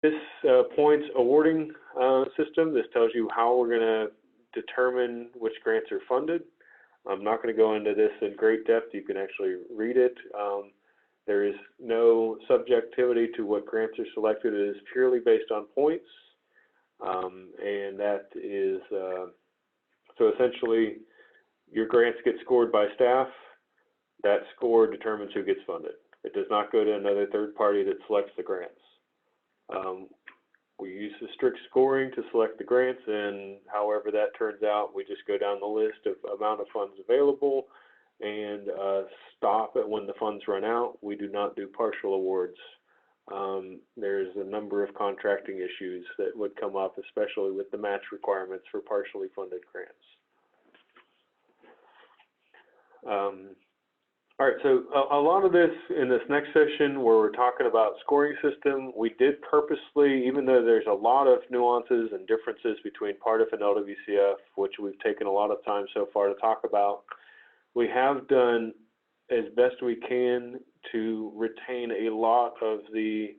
This points awarding system. This tells you how we're going to determine which grants are funded. I'm not going to go into this in great depth. You can actually read it. There is no subjectivity to what grants are selected. It is purely based on points. And that is, so essentially, your grants get scored by staff. That score determines who gets funded. It does not go to another third party that selects the grants. We use the strict scoring to select the grants, and however that turns out, we just go down the list of amount of funds available and stop it when the funds run out. We do not do partial awards. There's a number of contracting issues that would come up, especially with the match requirements for partially funded grants. All right, so a lot of this in this next session where we're talking about scoring system, we did purposely, even though there's a lot of nuances and differences between PARTIF and LWCF, which we've taken a lot of time so far to talk about, we have done as best we can to retain a lot of the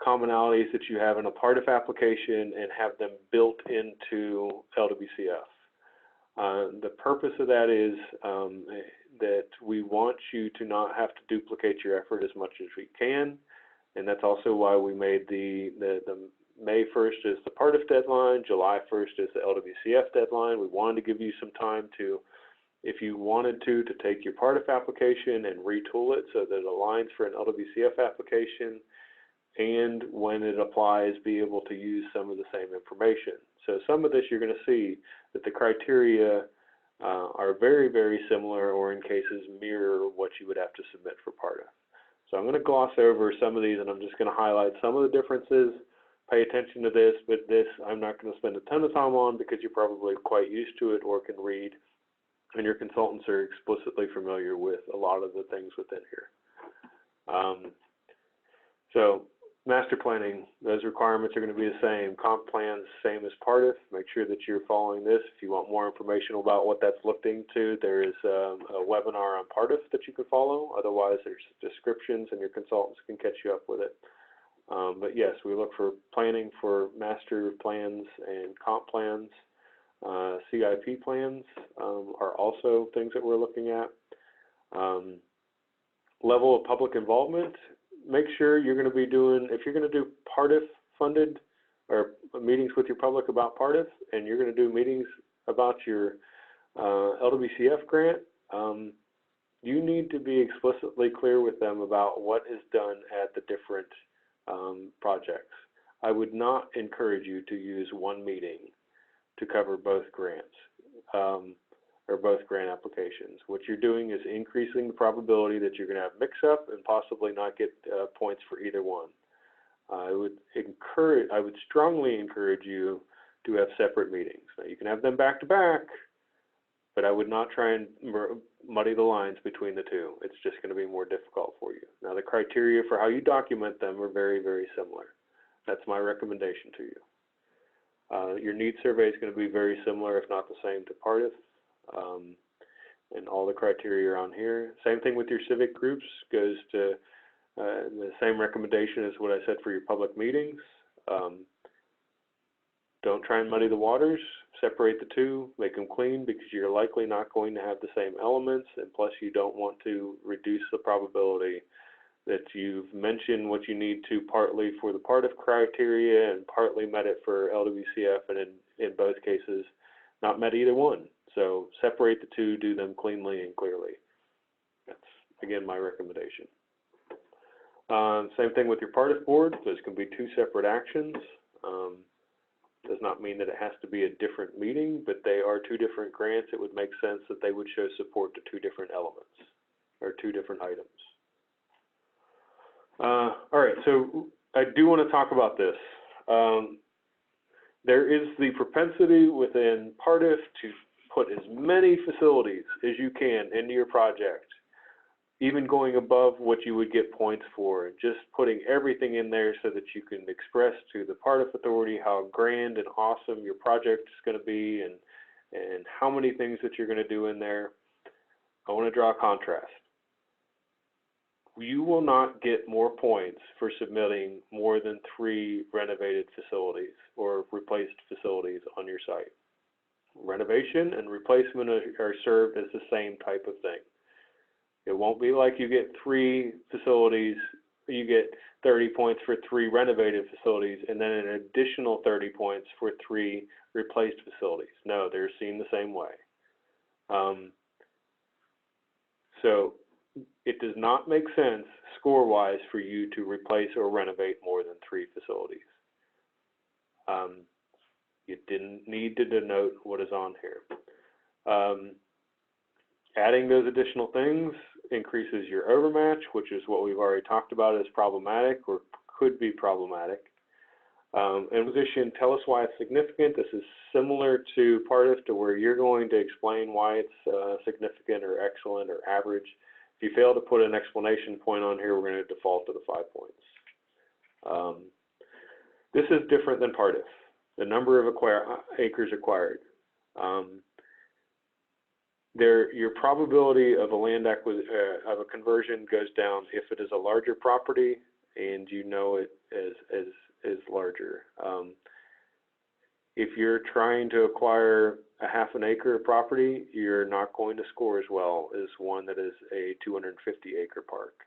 commonalities that you have in a PARTIF application and have them built into LWCF. The purpose of that is that we want you to not have to duplicate your effort as much as we can, and that's also why we made the May 1st is the PARTIF deadline, July 1st is the LWCF deadline. We wanted to give you some time to, if you wanted to take your PARTIF application and retool it so that it aligns for an LWCF application, and when it applies, be able to use some of the same information. So some of this you're going to see that the criteria are very, very similar, or in cases mirror what you would have to submit for PARTIF. So I'm going to gloss over some of these, and I'm just going to highlight some of the differences. Pay attention to this, but this I'm not going to spend a ton of time on because you're probably quite used to it or can read, and your consultants are explicitly familiar with a lot of the things within here. So master planning, those requirements are going to be the same. Comp plans, same as PARTIF. Make sure that you're following this. If you want more information about what that's looked into, there is a webinar on PARTIF that you can follow. Otherwise, there's descriptions, and your consultants can catch you up with it. But yes, we look for planning for master plans and comp plans. CIP plans are also things that we're looking at. Level of public involvement. Make sure you're going to be doing, if you're going to do PARTIF funded or meetings with your public about PARTIF, and you're going to do meetings about your LWCF grant, you need to be explicitly clear with them about what is done at the different projects. I would not encourage you to use one meeting to cover both grants or both grant applications. What you're doing is increasing the probability that you're going to have mix-up and possibly not get points for either one. I would strongly encourage you to have separate meetings. Now, you can have them back-to-back, but I would not try and muddy the lines between the two. It's just going to be more difficult for you. Now, the criteria for how you document them are very, very similar. That's my recommendation to you. Your needs survey is going to be very similar, if not the same, to PARTIF. And all the criteria are on here. Same thing with your civic groups, goes to the same recommendation as what I said for your public meetings. Don't try and muddy the waters, separate the two, make them clean, because you're likely not going to have the same elements, and plus you don't want to reduce the probability that you've mentioned what you need to partly for the PARTIF criteria and partly met it for LWCF, and in both cases not met either one. So separate the two, do them cleanly and clearly. That's, again, my recommendation. Same thing with your PARTIF board. Those can be two separate actions. Does not mean that it has to be a different meeting, but they are two different grants. It would make sense that they would show support to two different elements or two different items. All right, so I do want to talk about this. There is the propensity within PARTIF to put as many facilities as you can into your project, even going above what you would get points for, just putting everything in there so that you can express to the PARTIF authority how grand and awesome your project is going to be and how many things that you're going to do in there. I want to draw a contrast. you will not get more points for submitting more than 3 renovated facilities or replaced facilities on your site. Renovation and replacement are served as the same type of thing. It won't be like you get 3 facilities, you get 30 points for 3 renovated facilities and then an additional 30 points for 3 replaced facilities. No, they're seen the same way. So it does not make sense score-wise for you to replace or renovate more than 3 facilities. You didn't need to denote what is on here. Adding those additional things increases your overmatch, which is what we've already talked about as problematic or could be problematic. In position, tell us why it's significant. This is similar to PARTIF, to where you're going to explain why it's significant or excellent or average. If you fail to put an explanation point on here, we're going to default to the 5 points. This is different than PARTIF. The number of acres acquired. Your probability of a land of a conversion goes down if it is a larger property and you know it is larger. If you're trying to acquire a ½ an acre property, you're not going to score as well as one that is a 250 acre park.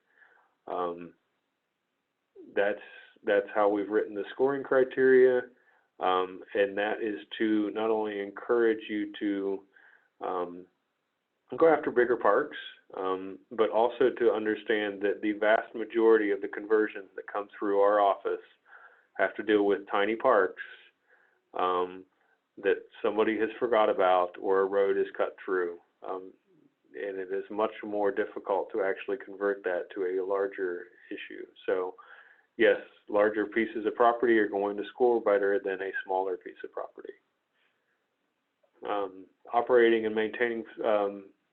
That's how we've written the scoring criteria, and that is to not only encourage you to go after bigger parks, but also to understand that the vast majority of the conversions that come through our office have to deal with tiny parks that somebody has forgot about or a road is cut through. And it is much more difficult to actually convert that to a larger issue. So yes, larger pieces of property are going to score better than a smaller piece of property. Operating and maintaining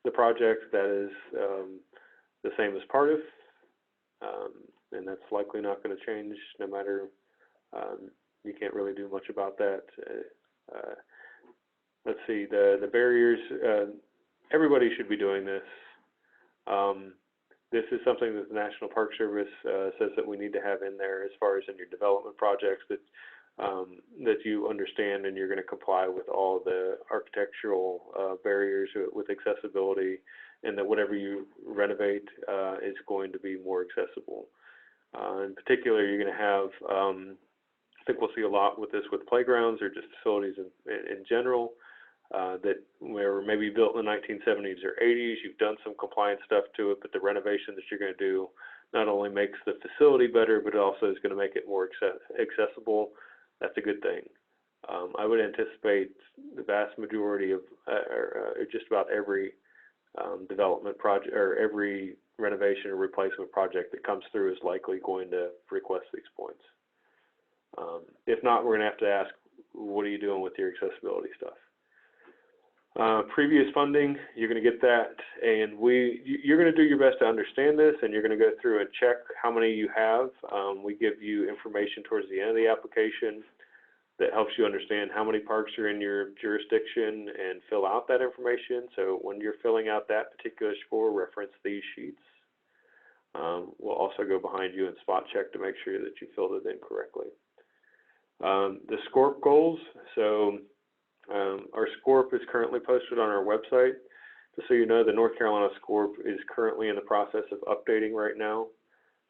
the project, that is the same as PARTIF, and that's likely not going to change no matter, you can't really do much about that. Let's see, the barriers, everybody should be doing this. This is something that the National Park Service says that we need to have in there as far as in your development projects, that you understand and you're going to comply with all the architectural barriers with accessibility, and that whatever you renovate is going to be more accessible. In particular, you're going to have, I think we'll see a lot with this with playgrounds or just facilities in general, that were maybe built in the 1970s or 80s, you've done some compliance stuff to it, but the renovation that you're going to do not only makes the facility better, but it also is going to make it more accessible. That's a good thing. I would anticipate the vast majority of, or just about every development project or every renovation or replacement project that comes through is likely going to request these points. If not, we're going to have to ask, what are you doing with your accessibility stuff? Previous funding, you're going to get that, and you're going to do your best to understand this, and you're going to go through and check how many you have. We give you information towards the end of the application that helps you understand how many parks are in your jurisdiction and fill out that information. So when you're filling out that particular score, reference these sheets. We'll also go behind you and spot check to make sure that you filled it in correctly. The SCORP goals. So our SCORP is currently posted on our website. Just so you know, the North Carolina SCORP is currently in the process of updating right now.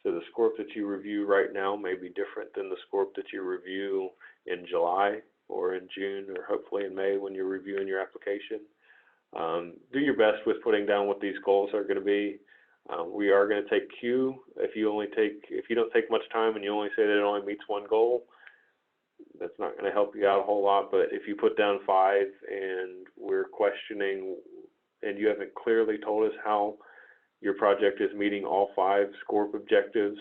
So the SCORP that you review right now may be different than the SCORP that you review in July or in June or hopefully in May when you're reviewing your application. Do your best with putting down what these goals are going to be. We are going to take Q. If you don't take much time and you only say that it only meets one goal, that's not going to help you out a whole lot. But if you put down 5 and we're questioning and you haven't clearly told us how your project is meeting all 5 SCORP objectives,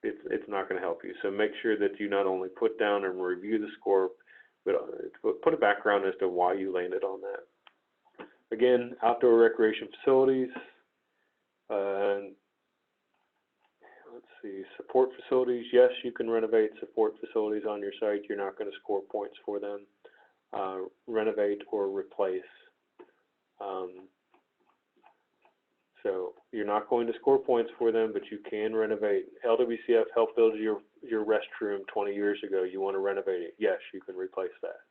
it's not going to help you. So make sure that you not only put down and review the SCORP, but put a background as to why you landed on that. Again, outdoor recreation facilities. Let's see, support facilities. Yes, you can renovate support facilities on your site. You're not going to score points for them. Renovate or replace. So you're not going to score points for them, but you can renovate. LWCF helped build your restroom 20 years ago. You want to renovate it? Yes, you can replace that.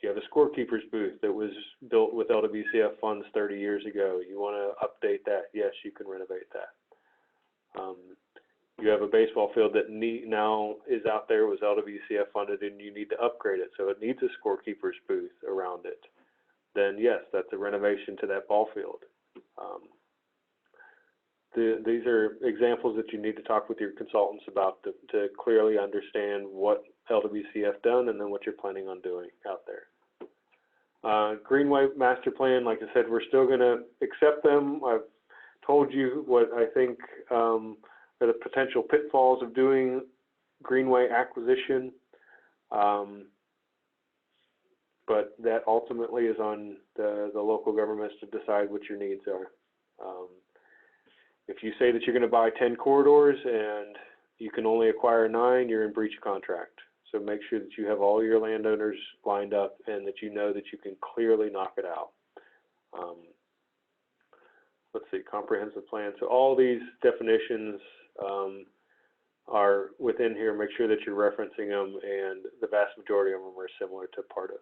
You have a scorekeeper's booth that was built with LWCF funds 30 years ago. You want to update that? Yes, you can renovate that. You have a baseball field that now is out there, was LWCF funded, and you need to upgrade it, so it needs a scorekeeper's booth around it. Then yes, that's a renovation to that ball field. These are examples that you need to talk with your consultants about to clearly understand what LWCF done and then what you're planning on doing out there. Greenway master plan, like I said, we're still going to accept them. I've told you what I think are the potential pitfalls of doing greenway acquisition, but that ultimately is on the local governments to decide what your needs are. If you say that you're going to buy 10 corridors and you can only acquire 9, you're in breach of contract. So make sure that you have all your landowners lined up and that you know that you can clearly knock it out. Let's see, comprehensive plan. So all these definitions are within here. Make sure that you're referencing them, and the vast majority of them are similar to part of